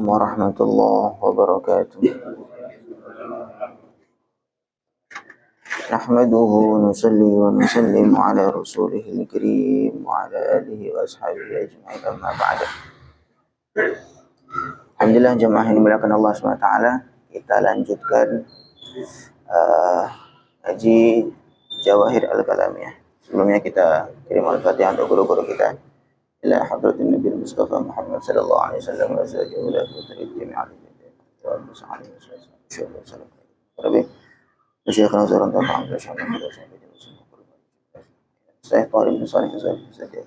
warahmatullahi wabarakatuh. Nahmaduhu wa nusalli wa nusallimu ala rasulihil karim wa ala alihi wa ashabihi ajma'in, amma ba'da. Alhamdulillah jemaah yang dimuliakan Allah SWT, kita lanjutkan haji Jawahir Al-Kalamiyah. Sebelumnya kita kirim al-fatihah untuk guru-guru kita. Ila hadratin Nabi Mustafa Muhammad sallallahu alaihi wasallam wa sallallahu alaihi wasallam. Rabbi Syekhna Zaran Tafa'am Syekh Talib bin Salih Zaid.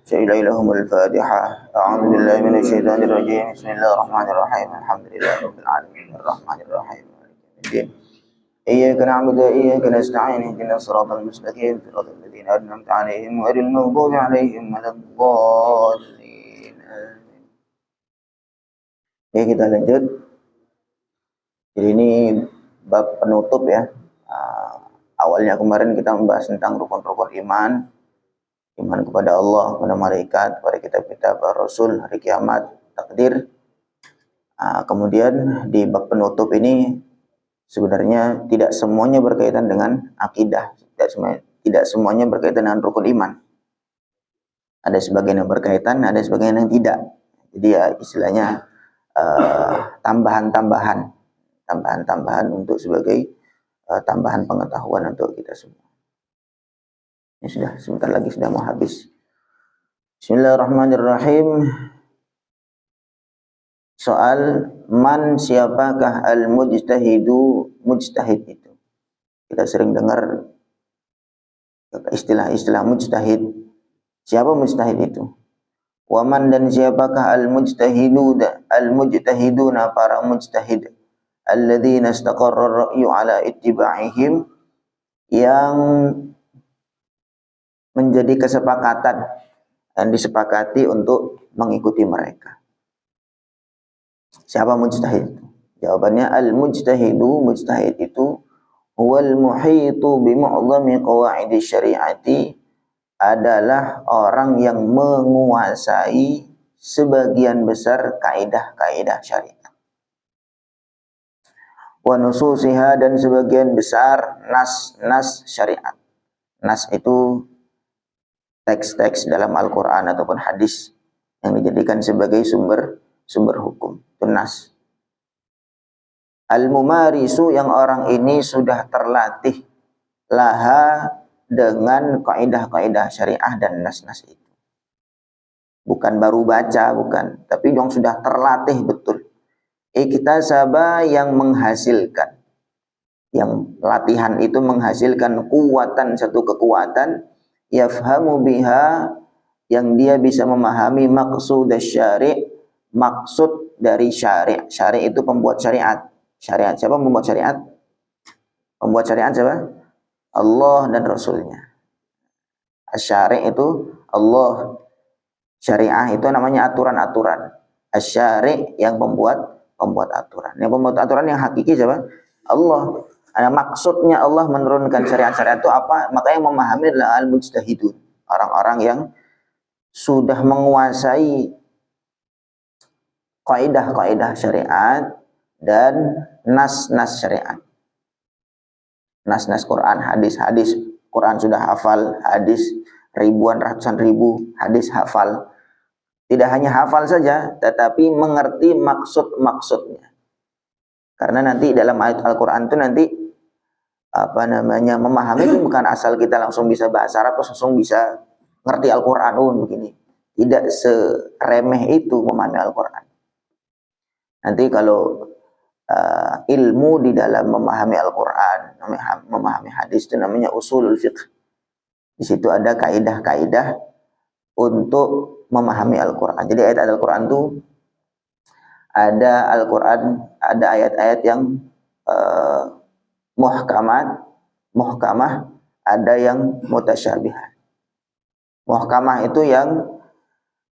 Syailah ilahumul Fatihah. A'udzu billahi minasy syaithanir rajim. Bismillahirrahmanirrahim. Alhamdulillahirabbil alamin. Arrahmanirrahim. Iyyaka na'budu wa iyyaka nasta'in. Ihdinas siratal mustaqim. Siratal ladzina an'amta 'alaihim ghairil maghdubi 'alaihim waladdallin. Amin. Oke, kita lanjut. Jadi ini bab penutup ya. Awalnya kemarin kita membahas tentang rukun-rukun iman. Iman kepada Allah, kepada malaikat, kepada kitab-kitab, rasul, hari kiamat, takdir. Kemudian di bab penutup ini sebenarnya tidak semuanya berkaitan dengan akidah, tidak semuanya berkaitan dengan rukun iman. Ada sebagian yang berkaitan, ada sebagian yang tidak. Jadi ya istilahnya tambahan untuk sebagai tambahan pengetahuan untuk kita semua. Ini sudah sebentar lagi sudah mau habis. Bismillahirrahmanirrahim. Soal man, siapakah al-mujtahidu? Mujtahid itu kita sering dengar istilah-istilah mujtahid. Siapa mujtahid itu? Waman, dan siapakah al-mujtahiduna, para mujtahid, alladzina istaqarra ar-ra'yu ala ittiba'ihim, yang menjadi kesepakatan dan disepakati untuk mengikuti mereka. Siapa mujtahid? Jawabannya al-mujtahidu, mujtahid itu huwal muhitu bi mu'dhami qawaidi syariati, adalah orang yang menguasai sebagian besar kaidah-kaidah syariat. Wa nususiha, dan sebagian besar nas-nas syariat. Nas itu teks-teks dalam Al-Quran ataupun hadis yang dijadikan sebagai sumber hukum. Itu nas. Al-mumarisu, yang orang ini sudah terlatih laha dengan kaidah-kaidah syariah dan nas-nas itu. Bukan baru baca, bukan, tapi yang sudah terlatih betul. Iktasaba, yang menghasilkan. Yang latihan itu menghasilkan kuwatan, satu kekuatan, yafhamu biha, yang dia bisa memahami maksud syari', maksud dari syari'. Syari' itu pembuat syariat. Syariat, siapa membuat syariat? Pembuat syariat siapa? Allah dan Rasulnya. Asy-syari' itu Allah. Syariah itu namanya aturan-aturan. Asy-syari' yang pembuat aturan. Yang pembuat aturan yang hakiki siapa? Allah. Ada maksudnya Allah menurunkan syariat-syariat itu apa? Makanya memahami adalah al-mujtahidun, orang-orang yang sudah menguasai kaidah-kaidah syariat dan nas-nas syariat. Nas-nas Quran, hadis-hadis. Quran sudah hafal, hadis ribuan, ratusan ribu hadis hafal. Tidak hanya hafal saja, tetapi mengerti maksud-maksudnya. Karena nanti dalam ayat Al-Quran itu nanti memahami itu bukan asal kita langsung bisa bahasa Arab terus langsung bisa ngerti Al-Quran begini. Tidak seremeh itu memahami Al-Quran. Nanti kalau ilmu di dalam memahami Al-Quran, memahami hadis, itu namanya usulul fiqh. Di situ ada kaidah-kaidah untuk memahami Al-Quran. Jadi ayat Al-Quran itu ada ayat-ayat yang muhkamah, ada yang mutasyabihat. Muhkamah itu yang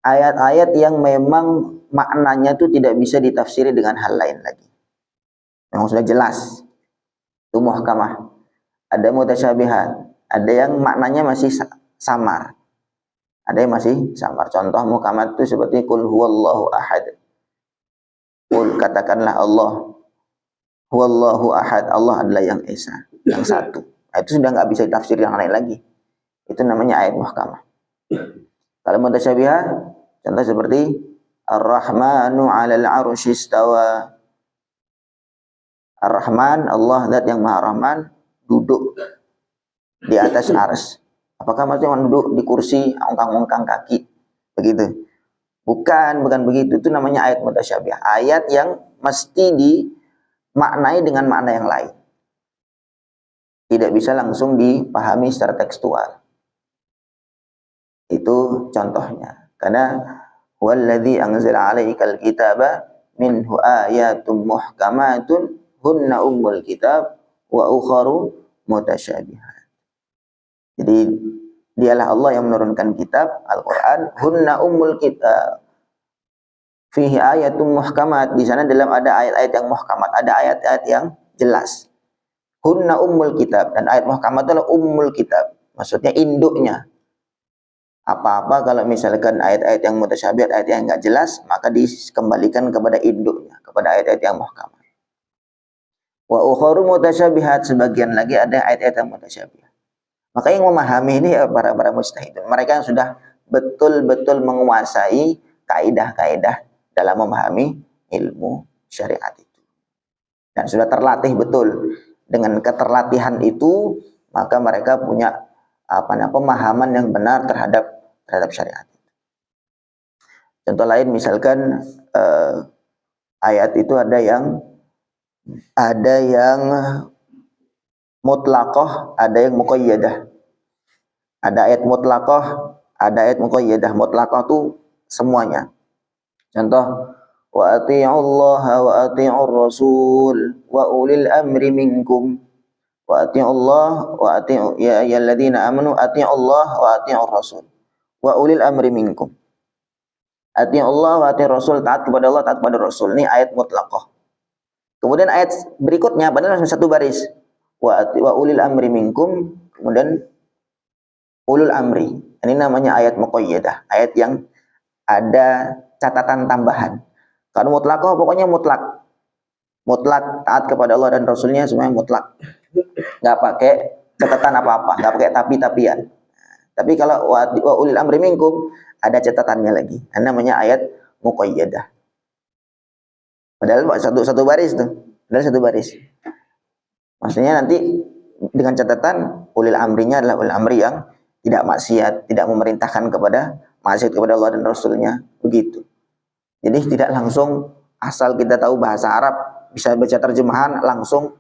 ayat-ayat yang memang maknanya itu tidak bisa ditafsiri dengan hal lain lagi. Memang sudah jelas. Itu muhkamah. Ada mutasyabihat, ada yang maknanya masih samar. Ada yang masih samar. Contoh muhkamat itu seperti qul huwallahu ahad. katakanlah Allah huwallahu ahad, Allah adalah yang esa, yang satu. Nah, itu sudah nggak bisa ditafsir yang lain lagi. Itu namanya ayat muhkamah. Kalau mutasyabihat, contoh seperti Ar-Rahmanu 'alal 'arsy istawa. Ar-Rahman, Allah zat yang Maha Rahman, duduk di atas ars. Apakah maksudnya duduk di kursi, ongkang-ongkang kaki? Begitu. Bukan begitu. Itu namanya ayat mutasyabihat. Ayat yang mesti dimaknai dengan makna yang lain. Tidak bisa langsung dipahami secara tekstual. Itu contohnya. Karena walladzi anzala 'alaikal kitaba minhu ayatum muhkamatun hunna ummul kitab wa ukharu mutasyabihat. Jadi dialah Allah yang menurunkan kitab Al-Qur'an, hunna ummul kitab. Fihi ayatum muhkamat, di sana dalam ada ayat-ayat yang muhkamat, ada ayat-ayat yang jelas. Hunna ummul kitab, dan ayat muhkamat adalah ummul kitab, maksudnya induknya. Apa-apa kalau misalkan ayat-ayat yang mutasyabihat, ayat yang enggak jelas, maka dikembalikan kepada induknya, kepada ayat-ayat yang muhkamat. Wa ukharu mutasyabihat, sebagian lagi ada ayat-ayat yang mutasyabihat. Maka yang memahami ini ya para mujtahidun, mereka yang sudah betul-betul menguasai kaidah-kaidah dalam memahami ilmu syariat itu. Dan sudah terlatih betul. Dengan keterlatihan itu, maka mereka punya pemahaman yang benar terhadap syariat. Contoh lain misalkan ayat itu ada yang mutlaqah, ada yang muqayyadah. Ada ayat mutlaqah, ada ayat muqayyadah. Mutlaqah itu semuanya. Contoh, wa ati'ullaha wa ati'ur rasul wa ulil amri minkum. Wa ati'ullah wa ati'u ya ayyuhalladzina amanu ati'ullah wa ati'ur rasul wa ulil amri minkum. Ati'ullah wa ati'ur rasul, taat kepada Allah, taat kepada Rasul. Ini ayat mutlaqah. Kemudian ayat berikutnya padahal langsung satu baris. Wa ulil amri minkum, kemudian ulul amri. Ini namanya ayat muqayyadah, ayat yang ada catatan tambahan. Kalau mutlaqah pokoknya mutlak. Mutlak taat kepada Allah dan Rasulnya semuanya mutlak. Nggak pakai catatan apa-apa, nggak pakai tapi-tapian. Tapi kalau wa ulil amri minkum ada catatannya lagi. Ini namanya ayat muqayyadah. Padahal satu baris tuh. Padahal satu baris. Maksudnya nanti dengan catatan ulil amrinya adalah ulil amri yang tidak maksiat, tidak memerintahkan kepada maksiat kepada Allah dan Rasulnya, begitu. Jadi tidak langsung asal kita tahu bahasa Arab, bisa baca terjemahan langsung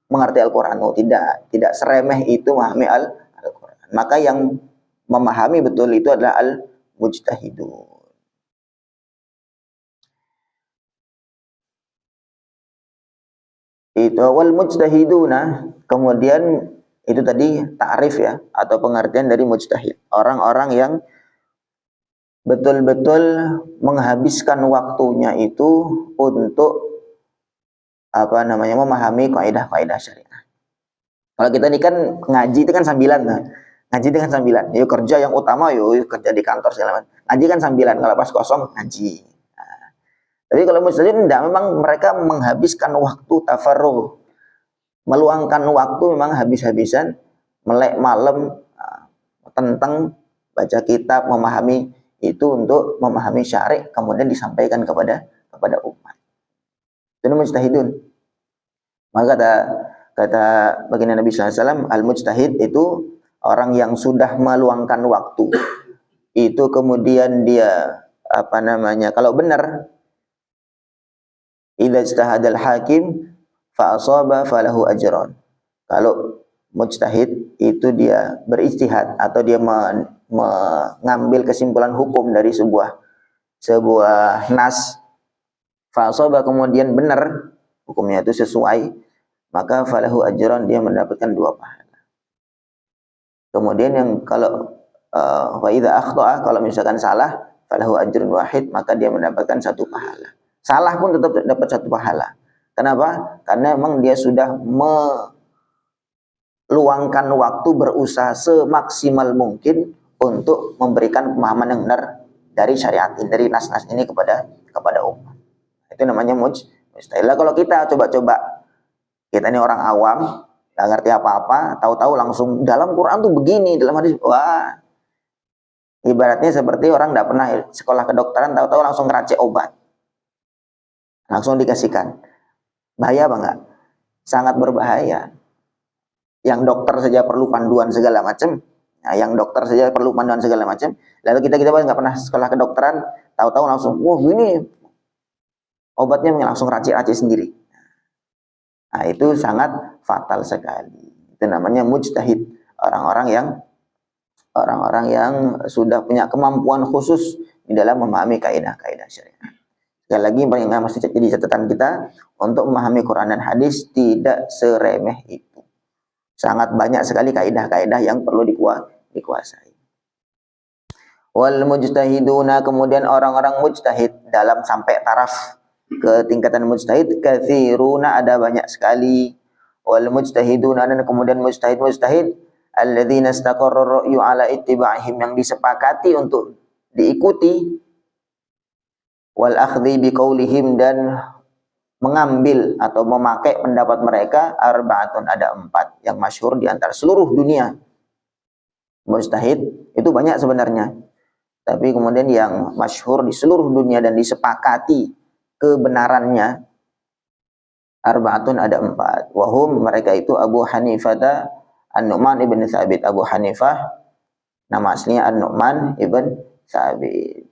mengerti Al-Quran. Oh, tidak seremeh itu memahami Al-Quran. Maka yang memahami betul itu adalah al-mujtahidun. Itu wal mujtahiduna, kemudian itu tadi ta'rif ya, atau pengertian dari mujtahid. Orang-orang yang betul-betul menghabiskan waktunya itu untuk memahami kaidah-kaidah syariah. Kalau kita ini kan ngaji itu kan sambilan nah. Ngaji itu kan sambilan. Yuk kerja yang utama yuk kerja di kantor segala macam. Ngaji kan sambilan, kalau pas kosong ngaji. Nah, tapi kalau muslim tidak, memang mereka menghabiskan waktu tafarruh. Meluangkan waktu memang habis-habisan, melek malam tentang baca kitab, memahami itu untuk memahami syari, kemudian disampaikan kepada umat. Itu mujtahidun. Maka kata baginda Nabi sallallahu alaihi wasallam, al-mujtahid itu orang yang sudah meluangkan waktu. Itu kemudian dia kalau benar, idza ijtahadal hakim fa asaba falahu ajran. Kalau mujtahid itu dia berijtihad atau dia mengambil kesimpulan hukum dari sebuah nas, fa asaba kemudian benar hukumnya itu sesuai, maka falahu ajran, dia mendapatkan 2 pahala. Kemudian yang kalau wa idza akhta'a, kalau misalkan salah, falahu ajrun wahid, maka dia mendapatkan 1 pahala. Salah pun tetap dapat 1 pahala. Kenapa? Karena memang dia sudah meluangkan waktu, berusaha semaksimal mungkin untuk memberikan pemahaman yang benar dari syariat, dari nas-nas ini kepada umat. Itu namanya mujtahid. Lah kalau kita coba-coba, kita ini orang awam, nggak ngerti apa-apa, tahu-tahu langsung dalam Quran tuh begini, dalam hadis, wah, ibaratnya seperti orang nggak pernah sekolah kedokteran, tahu-tahu langsung ngeracik obat, langsung dikasihkan. Bahaya apa enggak? Sangat berbahaya. Yang dokter saja perlu panduan segala macam. Nah, yang dokter saja perlu panduan segala macam. Lalu kita nggak pernah sekolah kedokteran, tahu-tahu langsung, wah gini, obatnya langsung racik-racik sendiri. Nah, itu sangat fatal sekali. Itu namanya mujtahid. Orang-orang yang sudah punya kemampuan khusus di dalam memahami kaidah-kaidah syariat. Sekali lagi yang mesti jadi catatan kita, untuk memahami Quran dan hadis tidak seremeh itu. Sangat banyak sekali kaidah-kaidah yang perlu dikuasai. Wal mujtahiduna, kemudian orang-orang mujtahid dalam sampai taraf ke tingkatan mujtahid, katsiruna, ada banyak sekali. Wal mujtahiduna, dan kemudian mujtahid alladzina istaqarra ra'yu ala ittiba'ihim, yang disepakati untuk diikuti, wal akhdhi biqaulihim, dan mengambil atau memakai pendapat mereka, arba'atun, ada 4 yang masyhur di antara seluruh dunia. Mujtahid itu banyak sebenarnya, tapi kemudian yang masyhur di seluruh dunia dan disepakati kebenarannya, arba'atun, ada 4. Wahum, mereka itu Abu Hanifah An-Nu'man ibn Thabit. Abu Hanifah nama aslinya An-Nu'man ibn Thabit.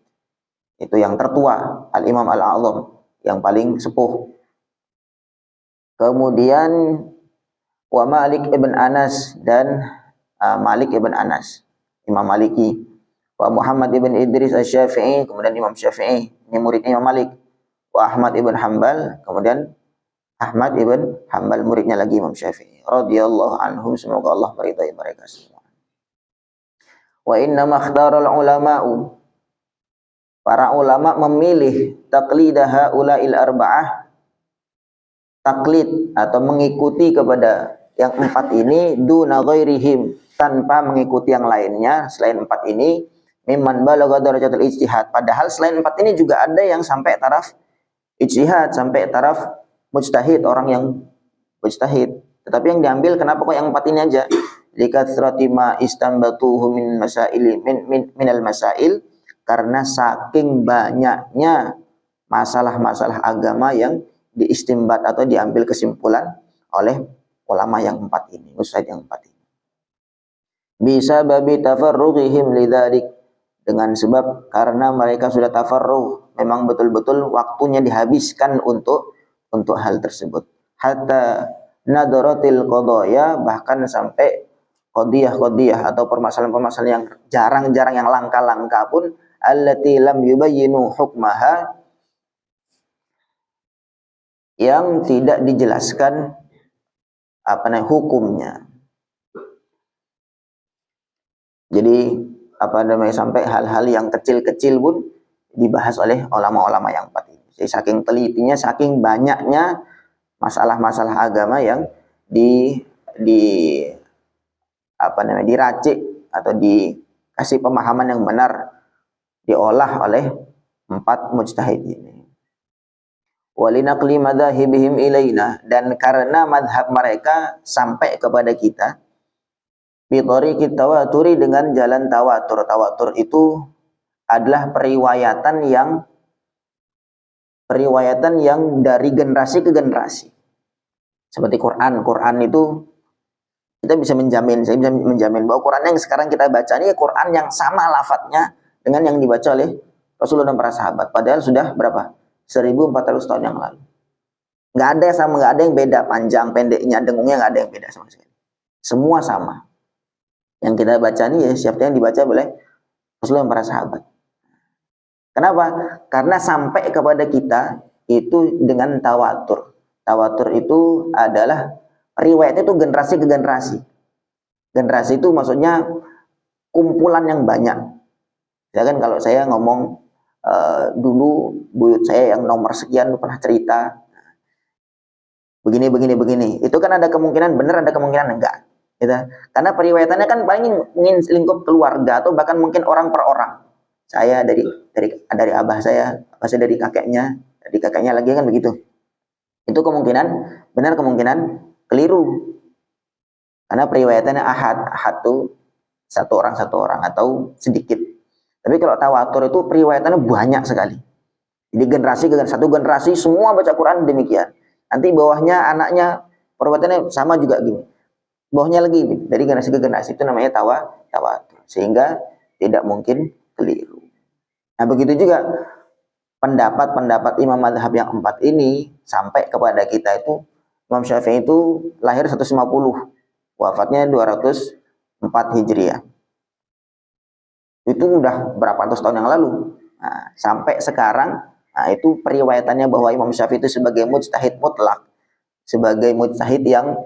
Itu yang tertua, Al-Imam Al-A'zam, yang paling sepuh. Kemudian wa Malik ibn Anas, dan Malik ibn Anas, Imam Maliki. Wa Muhammad ibn Idris Asy-Syafi'i, kemudian Imam Syafi'i, ini muridnya Imam Malik. Wa Ahmad ibn Hanbal, kemudian Ahmad ibn Hanbal, muridnya lagi Imam Syafi'i. Radhiyallahu anhum, semoga Allah meridai mereka semua. Wa inna makhtaral ulama'u, para ulama memilih taqlidah haula'il arba'ah, taklid atau mengikuti kepada yang 4 ini, duna ghairihim, tanpa mengikuti yang lainnya selain 4 ini, mimman balagha darajatul ijtihad. Padahal selain 4 ini juga ada yang sampai taraf ijtihad, sampai taraf mujtahid, orang yang mujtahid. Tetapi yang diambil kenapa kok yang 4 ini aja? Likatsrati ma istambatuhu min masail minal masail, karena saking banyaknya masalah-masalah agama yang diistimbat atau diambil kesimpulan oleh ulama yang 4 ini, mujtahid yang 4 ini. Bisa babi tafarrughihim lidzalik, dengan sebab karena mereka sudah tafarrugh, memang betul-betul waktunya dihabiskan untuk hal tersebut. Hatta nadaratil qadaya, bahkan sampai qadiyah atau permasalahan-permasalahan yang jarang-jarang, yang langka-langka pun, allati lam yubayyinu hukmaha, yang tidak dijelaskan hukumnya. Jadi sampai hal-hal yang kecil-kecil pun dibahas oleh ulama-ulama yang 4 ini. Jadi saking telitinya, saking banyaknya masalah-masalah agama yang diracik atau dikasih pemahaman yang benar, diolah oleh 4 mujtahid ini. Walinaqli madzahibihim ilaina, dan karena madhab mereka sampai kepada kita, bitariqit tawaturi, dengan jalan tawatur. Tawatur itu adalah periwayatan yang dari generasi ke generasi. Seperti Quran itu kita bisa menjamin, saya bisa menjamin bahwa Quran yang sekarang kita baca ini Quran yang sama lafadznya dengan yang dibaca oleh Rasulullah dan para sahabat. Padahal sudah berapa? 1400 tahun yang lalu. Nggak ada yang beda, panjang pendeknya, dengungnya nggak ada yang beda sama sekali. Semua sama. Yang kita baca ini ya siapa yang dibaca oleh Rasulullah dan para sahabat. Kenapa? Karena sampai kepada kita itu dengan tawatur. Tawatur itu adalah riwayat itu generasi ke generasi. Generasi itu maksudnya kumpulan yang banyak. Ya kan, kalau saya ngomong dulu buyut saya yang nomor sekian pernah cerita begini, itu kan ada kemungkinan benar, ada kemungkinan enggak, gitu. Karena periwayatannya kan paling mungkin lingkup keluarga atau bahkan mungkin orang per orang. Saya dari abah saya dari kakeknya, Jadi kakaknya lagi kan begitu. Itu kemungkinan benar, kemungkinan keliru. Karena periwayatannya ahad tuh satu orang atau sedikit. Tapi kalau tawatur itu periwayatannya banyak sekali. Jadi satu generasi semua baca Quran demikian. Nanti bawahnya anaknya perbuatannya sama juga gini. Bawahnya lagi dari generasi ke generasi, itu namanya tawatur. Sehingga tidak mungkin keliru. Nah begitu juga pendapat Imam Madhab yang 4 ini sampai kepada kita itu, Imam Syafi'i itu lahir 150, wafatnya 204 Hijriah. Itu udah berapa ratus tahun yang lalu. Nah, sampai sekarang, nah itu periwayatannya bahwa Imam Syafi'i itu sebagai mujtahid mutlak, sebagai mujtahid yang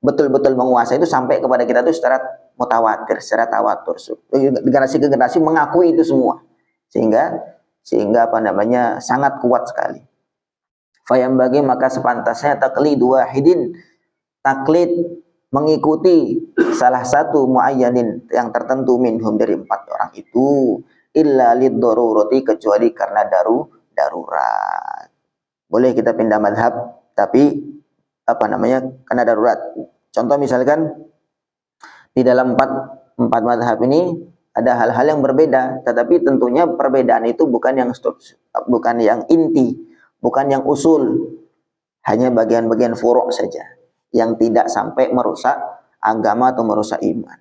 betul-betul menguasai itu sampai kepada kita itu secara mutawatir, secara tawatur. Generasi ke generasi mengakui itu semua. Sehingga apa namanya sangat kuat sekali. Fayam bagi maka sepantasnya taklid wahidin, taklid mengikuti salah satu muayyanin yang tertentu minhum dari 4 orang itu, illa lid darurati, kecuali karena darurat. Boleh kita pindah madhab tapi apa namanya karena darurat. Contoh misalkan di dalam empat madhab ini ada hal-hal yang berbeda, tetapi tentunya perbedaan itu bukan yang inti, bukan yang usul, hanya bagian-bagian furu' saja yang tidak sampai merusak agama atau merusak iman.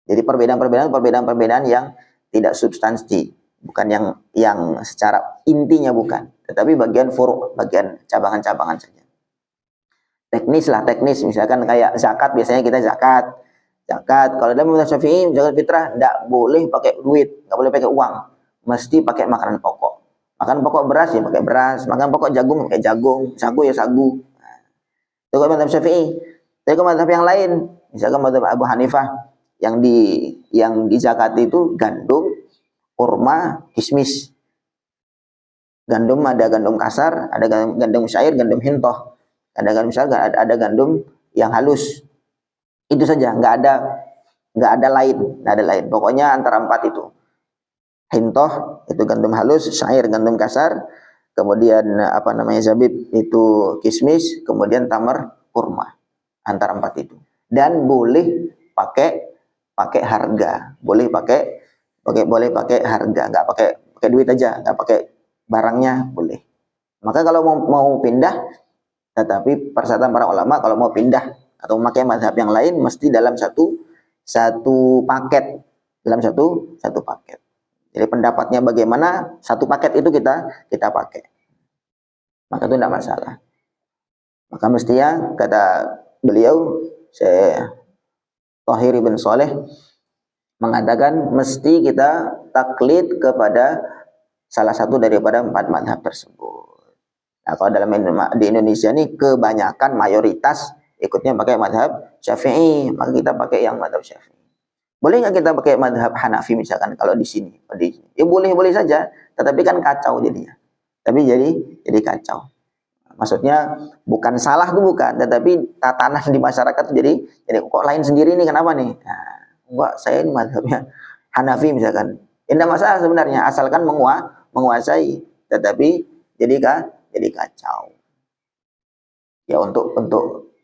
Jadi perbedaan yang tidak substansi, bukan yang secara intinya bukan, tetapi bagian furu', bagian cabangan-cabangan saja. Teknis misalkan kayak zakat, biasanya kita zakat kalau dalam mazhab Syafi'i zakat fitrah tidak boleh pakai duit, nggak boleh pakai uang, mesti pakai makanan pokok. Makan pokok beras ya pakai beras, makan pokok jagung pakai jagung, sagu ya sagu. Nah, itu kalau mazhab Syafi'i. Tapi kalau mazhab yang lain, misalkan mazhab Abu Hanifah, yang di zakat itu gandum, kurma, kismis. Gandum ada gandum kasar, ada gandum syair, gandum hintoh. Ada gandum yang halus. Itu saja, nggak ada lain. Pokoknya antara 4 itu. Hintoh itu gandum halus, syair gandum kasar, kemudian apa namanya zabib itu kismis, kemudian tamar kurma. Antara 4 itu. Dan boleh pakai harga, boleh pakai harga, nggak pakai duit aja, nggak pakai barangnya boleh. Maka kalau mau pindah, tetapi persyaratan para ulama kalau mau pindah atau memakai mazhab yang lain mesti dalam satu paket, dalam satu paket. Jadi pendapatnya bagaimana, satu paket itu kita pakai. Maka itu tidak masalah. Maka mestinya kata beliau, Syekh Thahir bin Saleh mengatakan mesti kita taklid kepada salah satu daripada 4 mazhab tersebut. Nah, kalau di Indonesia ini kebanyakan mayoritas ikutnya pakai mazhab Syafi'i, maka kita pakai yang mazhab Syafi'i. Boleh nggak kita pakai mazhab Hanafi misalkan kalau di sini? Ya boleh saja, tetapi kan kacau jadinya. Tapi jadi kacau. Maksudnya bukan salah tuh bukan, tetapi tatanan di masyarakat tuh jadi kok lain sendiri nih, kenapa nih? Nah, enggak, saya ini mazhabnya Hanafi misalkan. Tidak masalah sebenarnya asalkan menguasai, tetapi jadi kacau. Ya untuk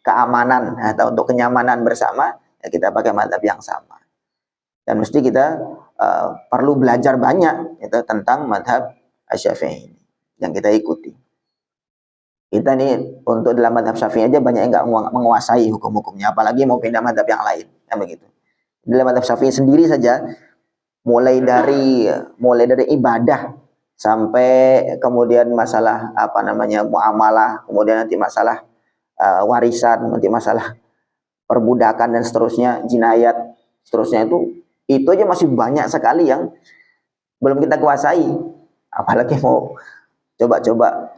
keamanan atau untuk kenyamanan bersama, ya kita pakai mazhab yang sama. Dan mesti kita perlu belajar banyak itu tentang mazhab Syafi'i yang kita ikuti. Kita nih untuk dalam mazhab Syafi'i aja banyak yang nggak menguasai hukum-hukumnya, apalagi mau pindah mazhab yang lain, kan begitu. Dalam mazhab Syafi'i sendiri saja mulai dari ibadah sampai kemudian masalah apa namanya muamalah, kemudian nanti masalah warisan, nanti masalah perbudakan dan seterusnya, jinayat, seterusnya itu aja masih banyak sekali yang belum kita kuasai. Apalagi mau coba-coba,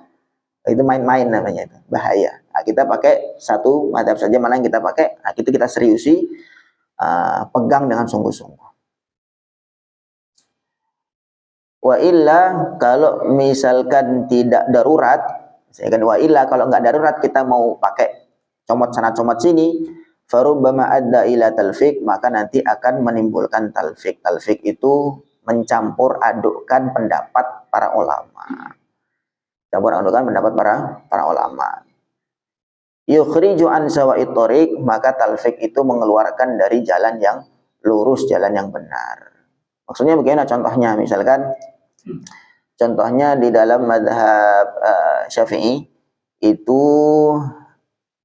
itu main-main namanya, itu bahaya. Nah, kita pakai satu mazhab saja, mana yang kita pakai, nah, itu kita seriusi, pegang dengan sungguh-sungguh. Wa illa kalau misalkan tidak darurat, wa illa kalau nggak darurat kita mau pakai comot sana comot sini, farubbama adda ila talfik, maka nanti akan menimbulkan talfik. Talfik itu mencampur adukkan pendapat para ulama. campur adukan pendapat para ulama. Yukhriju an sawa'it thoriq, maka talfik itu mengeluarkan dari jalan yang lurus, jalan yang benar. Maksudnya bagaimana contohnya? Misalkan contohnya di dalam mazhab Syafi'i itu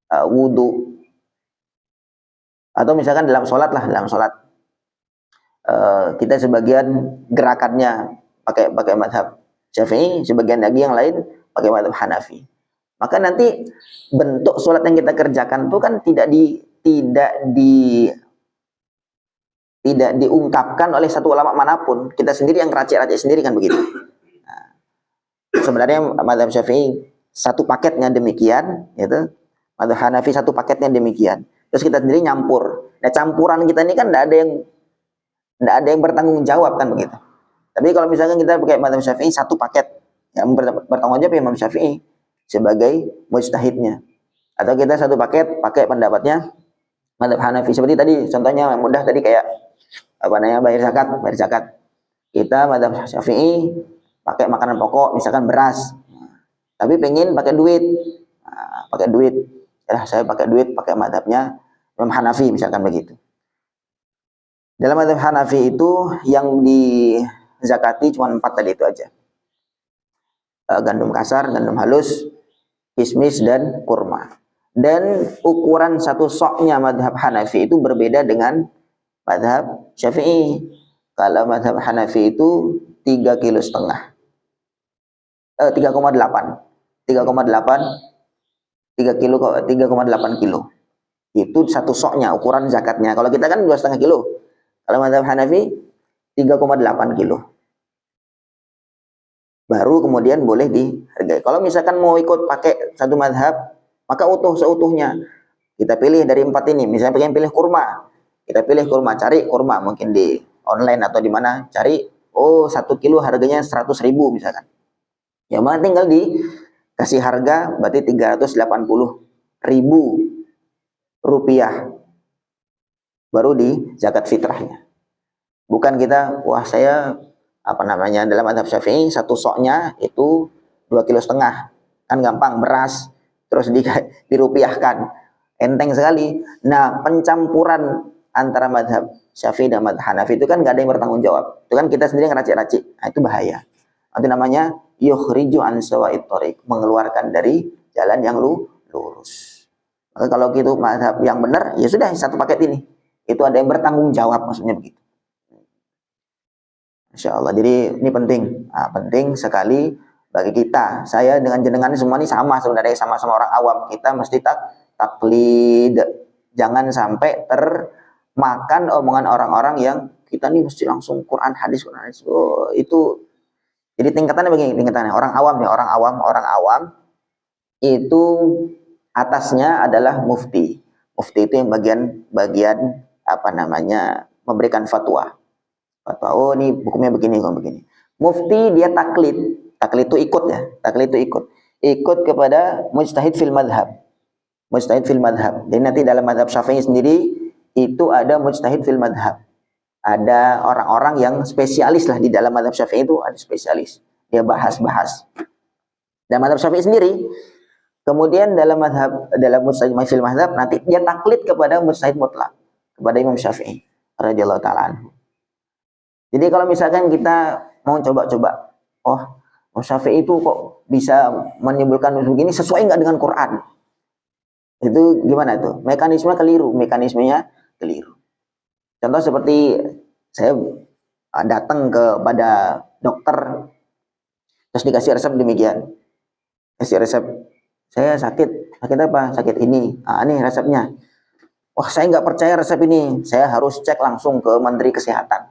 wudu, atau misalkan dalam sholat lah, dalam sholat kita sebagian gerakannya pakai mazhab Syafi'i, sebagian lagi yang lain pakai mazhab Hanafi. Maka nanti bentuk sholat yang kita kerjakan itu kan tidak diungkapkan oleh satu ulama manapun. Kita sendiri yang racik-racik sendiri kan begitu. Nah, sebenarnya mazhab Syafi'i satu paketnya demikian, gitu. Mazhab Hanafi satu paketnya demikian. Terus kita sendiri nyampur. Nah, campuran kita ini kan tidak ada yang bertanggung jawab kan begitu. Tapi kalau misalkan kita pakai mazhab Syafi'i satu paket, yang bertanggung jawab Imam Syafi'i sebagai mujtahidnya. Atau kita satu paket pakai pendapatnya mazhab Hanafi. Seperti tadi contohnya mudah tadi kayak bayar zakat. Kita mazhab Syafi'i pakai makanan pokok, misalkan beras. Tapi pengen pakai duit. Ya, saya pakai duit, pakai mazhabnya Imam Hanafi misalkan begitu. Dalam mazhab Hanafi itu yang dizakati cuma 4 tadi itu aja. Gandum kasar, gandum halus, kismis, dan kurma. Dan ukuran satu soknya mazhab Hanafi itu berbeda dengan mazhab Syafi'i. Kalau mazhab Hanafi itu 3,5 kilo. 3,8 kilo. Itu satu soknya ukuran zakatnya. Kalau kita kan 2,5 kilo. Kalau mazhab Hanafi 3,8 kilo. Baru kemudian boleh dihargai. Kalau misalkan mau ikut pakai satu mazhab, maka seutuhnya. Kita pilih dari 4 ini. Misalnya pengen pilih kurma. Kita pilih kurma, cari kurma mungkin di online atau di mana, cari 1 kilo harganya 100.000 misalkan. Ya maka tinggal dikasih harga berarti 380.000 rupiah. Baru di zakat fitrahnya. Bukan kita, saya dalam mazhab Syafi'i satu soknya itu 2,5 kilo. Kan gampang, beras terus dirupiahkan. Enteng sekali. Nah, pencampuran antara mazhab Syafi'i dan mazhab Hanafi itu kan gak ada yang bertanggung jawab. Itu kan kita sendiri ngeracik-racik. Nah, itu bahaya. Itu namanya yukhriju an sawa'it thoriq, mengeluarkan dari jalan yang lurus. Maka kalau gitu mazhab yang benar, ya sudah satu paket ini. Itu ada yang bertanggung jawab, maksudnya begitu. Insya Allah. Jadi ini penting, penting sekali bagi kita. Saya dengan jenengan semua ini sama sebenarnya, sama-sama orang awam. Kita mesti taklid. Jangan sampai termakan omongan orang-orang yang kita nih mesti langsung Quran hadis. Itu jadi tingkatannya begini, orang awam itu atasnya adalah mufti. Mufti itu yang bagian memberikan fatwa. Ini hukumnya begini. Mufti dia taklid itu ikut ya, ikut kepada mujtahid fil madhab. Jadi nanti dalam madhab Syafi'i sendiri itu ada mujtahid fil madhab. Ada orang-orang yang spesialis lah di dalam madhab Syafi'i itu, ada spesialis. Dia bahas. Dan madhab Syafi'i sendiri, kemudian dalam mujtahid fil madhab nanti dia taklid kepada mujtahid mutlak, kepada Imam Syafi'i radhiyallahu ta'ala anhu. Jadi kalau misalkan kita mau coba-coba, Imam Syafi'i itu kok bisa menyimpulkan begini, sesuai nggak dengan Quran? Itu gimana tuh? Mekanismenya keliru. Contoh seperti saya datang kepada dokter, terus dikasih resep demikian. Kasih resep, saya sakit apa? Sakit ini. Ini resepnya. Saya nggak percaya resep ini. Saya harus cek langsung ke Menteri Kesehatan.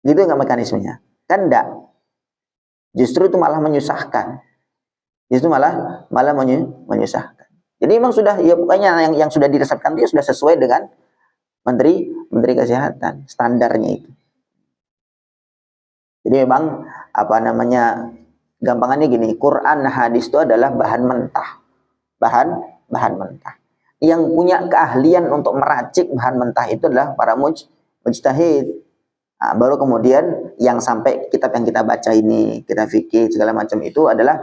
Gitu nggak mekanismenya? Kan enggak. Justru itu malah menyusahkan. Menyusahkan. Jadi memang sudah, ya pokoknya yang sudah diresepkan itu sudah sesuai dengan Menteri Kesehatan, standarnya itu. Jadi memang gampangannya gini, Quran hadis itu adalah bahan mentah. Bahan mentah. Yang punya keahlian untuk meracik bahan mentah itu adalah para mujtahid. Nah, baru kemudian yang sampai kitab yang kita baca ini, kita fikih segala macam itu adalah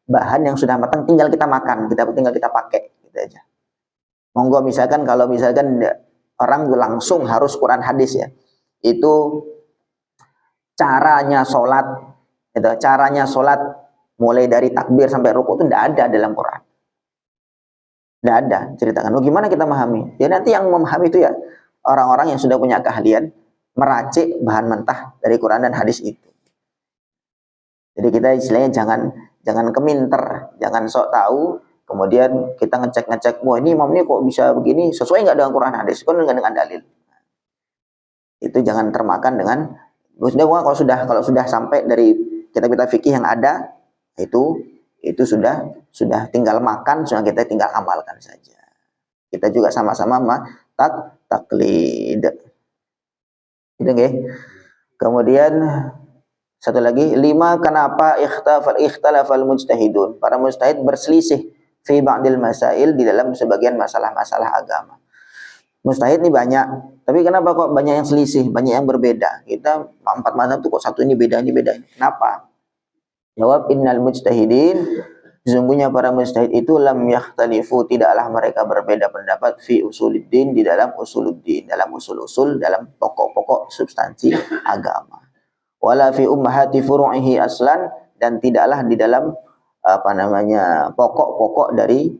bahan yang sudah matang, tinggal kita makan, tinggal kita pakai, gitu aja. Monggo misalkan kalau misalkan orang langsung harus Quran hadis ya, itu caranya sholat, gitu, caranya sholat mulai dari takbir sampai rukuk itu tidak ada dalam Quran. Tidak ada ceritakan. Oh, gimana kita memahami? Ya nanti yang memahami itu ya orang-orang yang sudah punya keahlian meracik bahan mentah dari Quran dan hadis itu. Jadi kita istilahnya jangan keminter, jangan sok tahu, kemudian kita ngecek, wah ini imam ini kok bisa begini, sesuai nggak dengan Quran hadis, kan dengan dalil. Itu jangan termakan dengan, kalau sudah sampai dari kitab-kitab fikih yang ada, itu sudah tinggal makan, sudah kita tinggal amalkan saja. Kita juga sama-sama taklid. Gitu nggih. Kemudian satu lagi, 5, kenapa ikhtalafal mujtahidun? Para mujtahid berselisih fi ba'dil masail, di dalam sebagian masalah-masalah agama. Mujtahid ini banyak, tapi kenapa kok banyak yang selisih, banyak yang berbeda? Kita 4 mazhab tuh kok satu ini beda, ini beda. Kenapa? Jawab, innal mujtahidin, sesungguhnya para mujtahid itu lam yakhtalifu, tidaklah mereka berbeda pendapat fi usuluddin, di dalam usuluddin, dalam usul-usul, dalam pokok-pokok substansi agama. Wala fi ummahati furu'ihi aslan, dan tidaklah di dalam pokok-pokok dari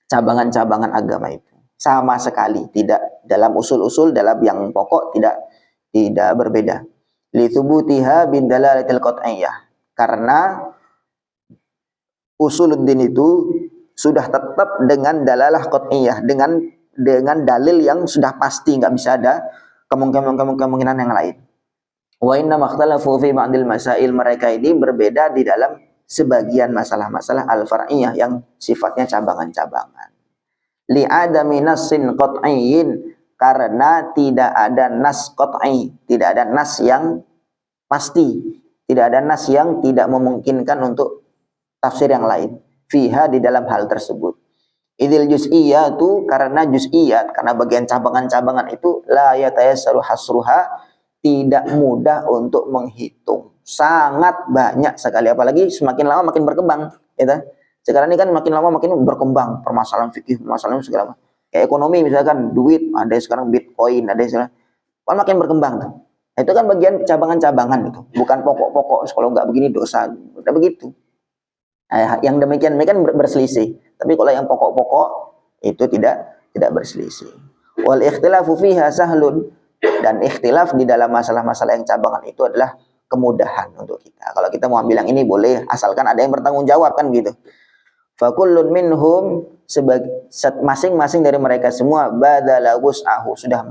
cabangan-cabangan agama itu. Sama sekali tidak dalam usul-usul, dalam yang pokok tidak berbeda. Li thubutiha bin dalalatil qat'iyyah, karena usuluddin itu sudah tetap dengan dalalah qat'iyyah, dengan dalil yang sudah pasti, nggak bisa ada kemungkinan yang lain. Wa inna makhtalafu fi ba'dil masail, mereka ini berbeda di dalam sebagian masalah-masalah al-far'iyah yang sifatnya cabangan-cabangan. Li adami nassin qat'iyyin, karena tidak ada nas qat'i, tidak ada nas yang pasti, tidak ada nas yang tidak memungkinkan untuk tafsir yang lain. Fiha, di dalam hal tersebut. Idil juz'iyatu, karena juz'iyat, karena bagian cabangan-cabangan itu la yatayassaru hasruha, tidak mudah untuk menghitung. Sangat banyak sekali, apalagi semakin lama makin berkembang, gitu. Sekarang ini kan makin lama makin berkembang permasalahan fikih, permasalahan segala macam. Kayak ekonomi misalkan, duit, ada sekarang Bitcoin, ada segala, kan makin berkembang tuh. Itu kan bagian cabangan-cabangan itu, bukan pokok-pokok. Kalau nggak begini dosa, udah begitu. Yang demikian berselisih. Tapi kalau yang pokok-pokok itu tidak berselisih. Wal ikhtilafu fiha sahlun, dan ikhtilaf di dalam masalah-masalah yang cabangan itu adalah kemudahan untuk kita. Kalau kita mau ambil yang ini boleh, asalkan ada yang bertanggung jawab, kan gitu. Fakullun minhum, masing-masing dari mereka semua badala wus'ahu, sudah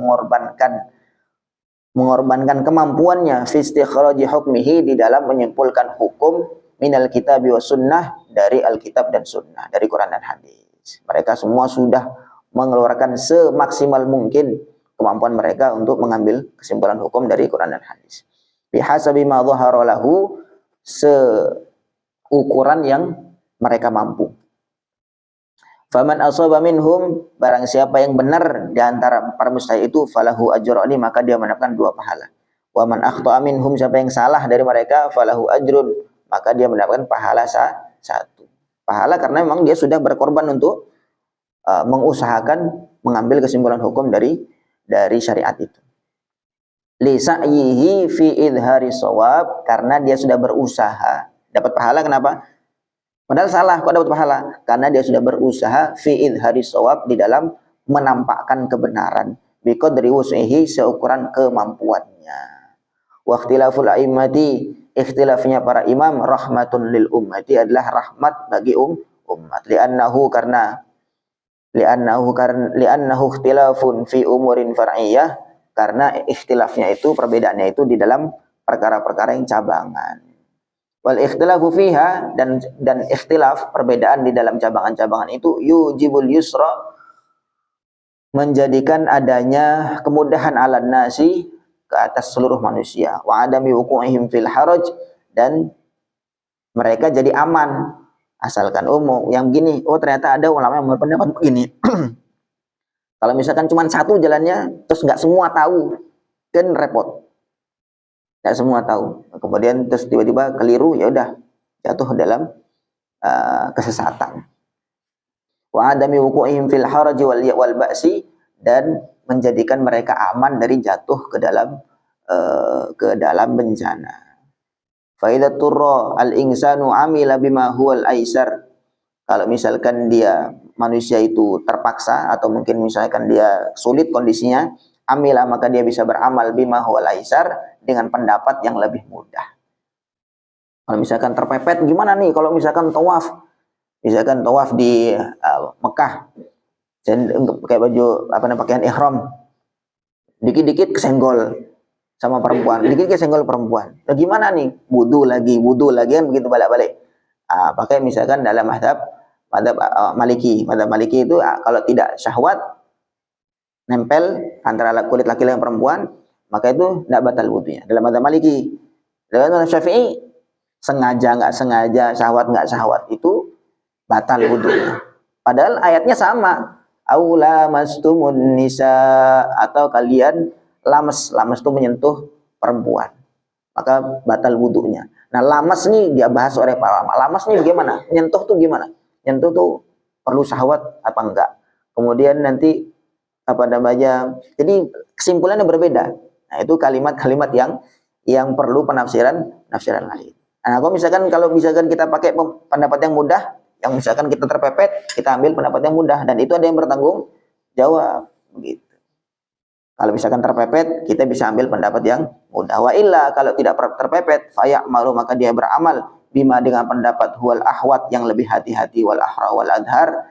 mengorbankan kemampuannya fi istikhraji hukmihi, di dalam menyimpulkan hukum minal kitab wa sunnah, dari alkitab dan sunnah, dari Quran dan hadis. Mereka semua sudah mengeluarkan semaksimal mungkin kemampuan mereka untuk mengambil kesimpulan hukum dari Quran dan hadis. Bihasabi ma dhahara lahu, seukuran yang mereka mampu. Faman asaba minhum, barang siapa yang benar di antara para mujtahid itu, falahu ajrani, maka dia mendapatkan 2 pahala. Wa man akhta'a minhum, siapa yang salah dari mereka, falahu ajrun, maka dia mendapatkan pahala 1. Pahala karena memang dia sudah berkorban untuk mengusahakan mengambil kesimpulan hukum dari syariat itu. Li sa'yihi fi idhari shawab, karena dia sudah berusaha, dapat pahala. Kenapa? Padahal salah, kok dapat pahala? Karena dia sudah berusaha fi idhari shawab, di dalam menampakkan kebenaran, bi qadri wus'ihi, seukuran kemampuannya. Wa ikhtilaful a'immati, ikhtilafnya para imam, rahmatun lil ummati, adalah rahmat bagi umat. Li'annahu ikhtilafun fi umurin far'iyah, karena ikhtilafnya itu, perbedaannya itu di dalam perkara-perkara yang cabangan. Wal ikhtilafu fiha, dan ikhtilaf, perbedaan di dalam cabangan-cabangan itu, yujibul yusra, menjadikan adanya kemudahan ala nasi, ke atas seluruh manusia. Wa adami wuqu'ihim fil haraj, dan mereka jadi aman. Asalkan yang gini, ternyata ada ulama yang berpendapat begini. Kalau misalkan cuma satu jalannya, terus nggak semua tahu, kan repot. Tidak semua tahu. Kemudian terus tiba-tiba keliru, ya udah jatuh dalam kesesatan. Wa adami wuqu'ihim fil haraji wal ba'si, dan menjadikan mereka aman dari jatuh ke dalam bencana. Fa idza turra al insanu amila bima huwal aisar. Kalau misalkan dia manusia itu terpaksa atau mungkin misalkan dia sulit kondisinya, amila maka dia bisa beramal bima huwal aisar, dengan pendapat yang lebih mudah. Kalau misalkan terpepet gimana nih kalau misalkan tawaf di Mekah, pakai baju pakaian ihram, dikit-dikit kesenggol sama perempuan, dikit kesenggol perempuan. Nah, gimana nih? Wudu lagi kan begitu balik-balik. Pakai misalkan dalam madhab Maliki. Madhab Maliki itu kalau tidak syahwat nempel antara kulit laki-laki dan perempuan, maka itu tidak batal wudunya. Dalam madhab Maliki. Dalam madhab Syafi'i, sengaja nggak sengaja, syahwat nggak syahwat, itu batal wudunya. Padahal ayatnya sama. Aula mastumun nisa, atau kalian lames itu menyentuh perempuan, maka batal wudunya. Nah, lamas nih dia bahas oleh para ulama. Lamas nih gimana? Nyentuh tuh gimana? Nyentuh tuh perlu syahwat apa enggak? Kemudian nanti jadi kesimpulannya berbeda. Nah, itu kalimat-kalimat yang perlu penafsiran lain. Nah, kalau misalkan kita pakai pendapat yang mudah, yang misalkan kita terpepet, kita ambil pendapat yang mudah, dan itu ada yang bertanggung jawab begitu. Kalau misalkan terpepet, kita bisa ambil pendapat yang mudah. Wa illa, kalau tidak terpepet, faya'malu, maka dia beramal bima, dengan pendapat huwal ahwat, yang lebih hati-hati, wal ahra wal adhar,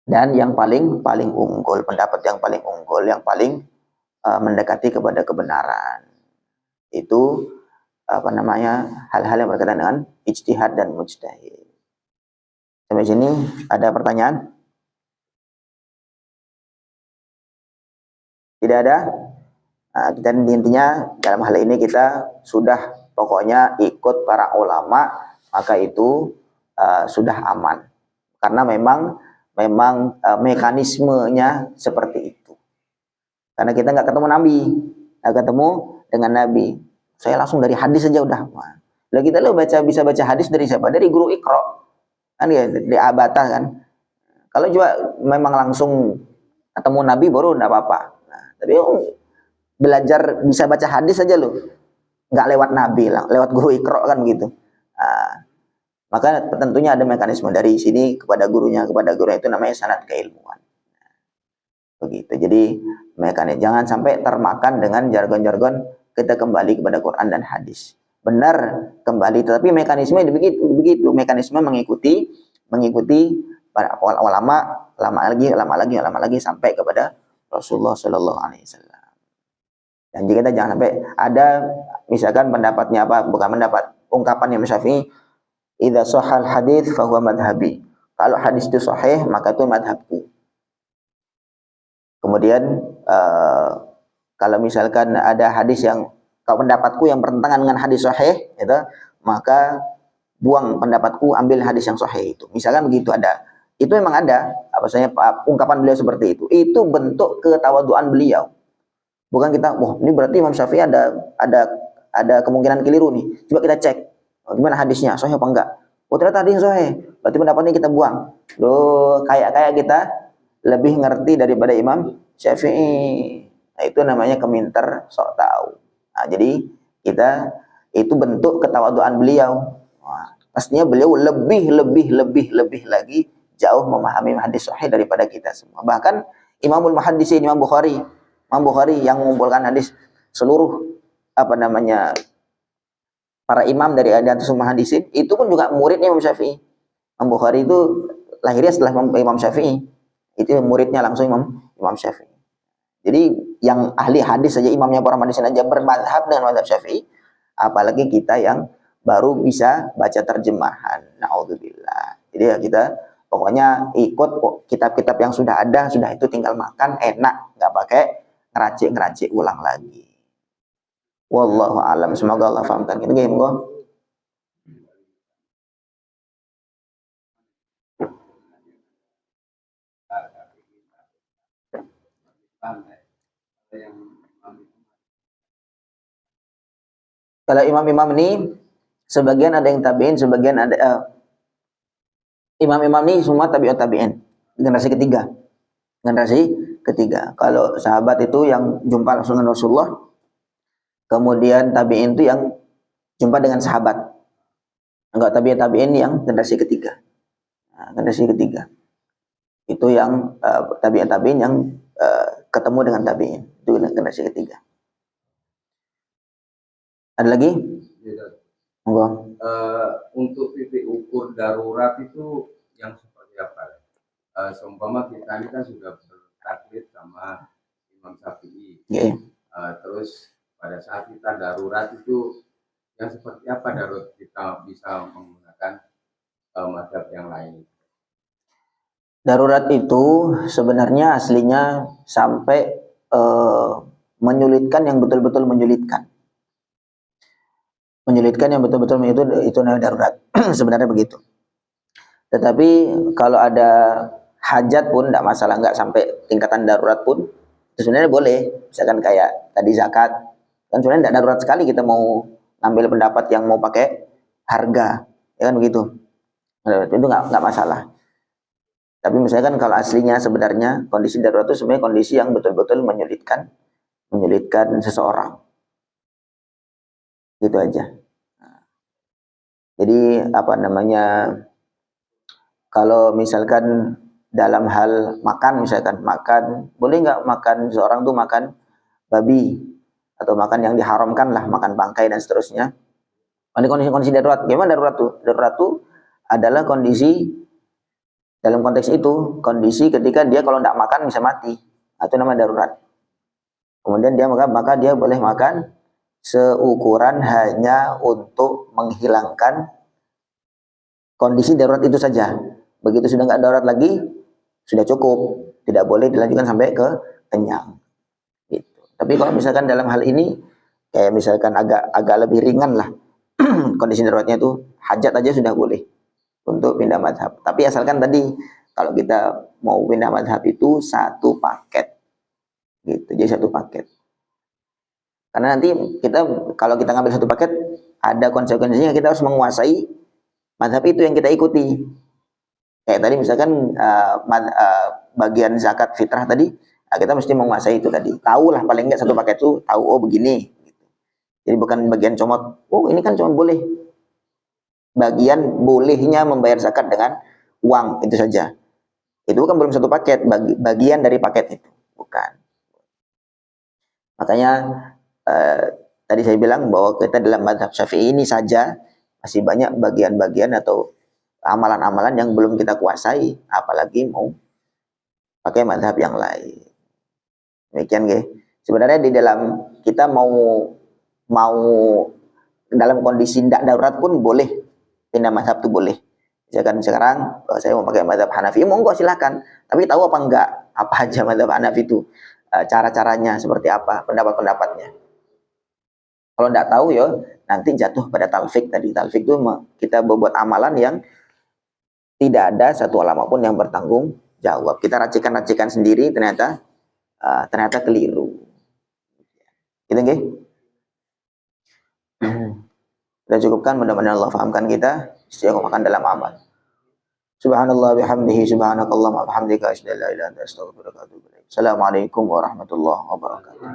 dan yang paling unggul, pendapat yang paling unggul, yang paling mendekati kepada kebenaran. Itu hal-hal yang berkaitan dengan ijtihad dan mujtahid. Sampai sini ada pertanyaan? Tidak ada? Nah, dan intinya dalam hal ini kita sudah pokoknya ikut para ulama, maka itu sudah aman. Karena memang mekanismenya seperti itu. Karena kita nggak ketemu Nabi, nggak ketemu dengan Nabi. Saya langsung dari hadis saja udah. Lah kita bisa baca hadis dari siapa? Dari guru Iqra. Kan ya, di Abata kan. Kalau juga memang langsung ketemu Nabi baru enggak apa-apa. Nah, tapi belajar bisa baca hadis saja loh. Enggak lewat Nabi lah, lewat guru Iqra kan begitu. Nah, maka tentunya ada mekanisme dari sini kepada gurunya itu namanya sanad keilmuan. Begitu. Jadi mekanisme jangan sampai termakan dengan jargon-jargon, kita kembali kepada Quran dan hadis. Benar kembali, tetapi mekanisme begitu, mekanisme mengikuti para ulama, lama lagi sampai kepada Rasulullah Shallallahu Alaihi Wasallam. Dan jika kita jangan sampai ada misalkan pendapatnya bukan pendapat, ungkapan yang Syafi'i, idza shahal hadits fa huwa madhhabi. Kalau hadis itu sahih, maka itu madhabku. Kemudian kalau misalkan ada hadis yang kalau pendapatku yang bertentangan dengan hadis sahih, itu maka buang pendapatku, ambil hadis yang sahih itu. Misalkan begitu ada. Itu memang ada, ungkapan beliau seperti itu. Itu bentuk ketawaduan beliau. Bukan kita, ini berarti Imam Syafi'i ada kemungkinan keliru nih. Coba kita cek, gimana hadisnya, sahih apa enggak? Oh, ternyata hadis sahih. Berarti pendapatnya kita buang. Loh, kayak kita lebih ngerti daripada Imam Syafi'i. Nah, itu namanya keminter sok tahu. Nah, jadi kita itu bentuk ketawaduan beliau. Nah, pastinya beliau lebih lagi jauh memahami hadis sahih daripada kita semua. Bahkan Imamul Muhaddisin, Imam Bukhari yang mengumpulkan hadis seluruh para imam dari Adatul Muhaddisin, itu pun juga muridnya Imam Syafi'i. Imam Bukhari itu lahirnya setelah Imam Syafi'i. Itu muridnya langsung Imam Syafi'i. Jadi yang ahli hadis saja, imamnya para hadisin aja bermadhab dengan madhab Syafi'i, apalagi kita yang baru bisa baca terjemahan. Naudzubillah. Jadi ya kita pokoknya ikut kitab-kitab yang sudah ada, sudah itu tinggal makan enak, nggak pakai ngeracik ulang lagi. Wallahu alam. Semoga Allah fahamkan kita. Monggo. Kalau imam-imam ini sebagian ada yang tabi'in, sebagian ada imam-imam ini semua tabi'ut tabi'in, generasi ketiga. Generasi ketiga. Kalau sahabat itu yang jumpa langsung dengan Rasulullah, kemudian tabi'in itu yang jumpa dengan sahabat. Enggak, tabi'in yang generasi ketiga. Nah, generasi ketiga. Itu yang tabi'in yang ketemu dengan tabi'in. Itu generasi ketiga. Ada lagi? Monggo. Untuk titik ukur darurat itu yang seperti apa? Seumpama kita ini kan sudah bertaklid sama Imam Syafi'i. Yeah. Terus pada saat kita darurat itu yang seperti apa darurat kita bisa menggunakan mazhab yang lain? Darurat itu sebenarnya aslinya sampai menyulitkan yang betul-betul menyulitkan. Menyulitkan yang betul-betul itu namanya darurat. Sebenarnya begitu. Tetapi kalau ada hajat pun tidak masalah, nggak sampai tingkatan darurat pun itu sebenarnya boleh. Misalkan kayak tadi zakat, kan sebenarnya tidak darurat sekali kita mau ambil pendapat yang mau pakai harga, ya kan begitu. Itu nggak masalah. Tapi misalkan kalau aslinya sebenarnya kondisi darurat itu sebenarnya kondisi yang betul-betul menyulitkan seseorang. Gitu aja. Jadi apa namanya, kalau misalkan dalam hal makan, misalkan makan, boleh nggak makan seorang tuh makan babi atau makan yang diharamkan lah, makan bangkai dan seterusnya. Ini kondisi darurat. Gimana darurat tuh? Darurat tuh adalah kondisi, dalam konteks itu kondisi ketika dia kalau tidak makan bisa mati, itu namanya darurat. Kemudian dia maka dia boleh makan seukuran hanya untuk menghilangkan kondisi darurat itu saja. Begitu sudah nggak darurat lagi, sudah cukup, tidak boleh dilanjutkan sampai ke kenyang. Gitu. Tapi kalau misalkan dalam hal ini, kayak misalkan agak lebih ringan lah, kondisi daruratnya itu hajat aja sudah boleh untuk pindah madhab. Tapi asalkan tadi kalau kita mau pindah madhab itu satu paket, gitu. Jadi satu paket. Karena nanti kalau kita ngambil satu paket, ada konsekuensinya kita harus menguasai madhab itu yang kita ikuti. Kayak tadi misalkan bagian zakat fitrah tadi, kita mesti menguasai itu tadi. Tahu lah paling nggak satu paket itu, tahu oh begini. Jadi bukan bagian comot, oh ini kan cuma boleh. Bagian bolehnya membayar zakat dengan uang, itu saja. Itu kan belum satu paket, bagian dari paket itu. Bukan. Makanya tadi saya bilang bahwa kita dalam mazhab Syafi'i ini saja masih banyak bagian-bagian atau amalan-amalan yang belum kita kuasai, apalagi mau pakai mazhab yang lain. Demikian nggih. Sebenarnya di dalam kita mau dalam kondisi tidak darurat pun boleh pindah mazhab itu boleh. Misalkan sekarang saya mau pakai mazhab Hanafi, monggo silakan. Tapi tahu apa enggak apa aja mazhab Hanafi itu, cara-caranya seperti apa, pendapat-pendapatnya. Kalau tidak tahu ya nanti jatuh pada talfik tadi. Talfik itu kita berbuat amalan yang tidak ada satu ulama pun yang bertanggung jawab. Kita racikan sendiri ternyata keliru. Gitu nggih? Kita cukupkan, mudah-mudahan Allah fahamkan kita, istiqomahkan dalam amal. Subhanallah bihamdihi, subhanakallah wa bihamdika, asyhadu an la ilaha illa anta, astaghfiruka wa atubu ilaik. Assalamualaikum warahmatullahi wabarakatuh.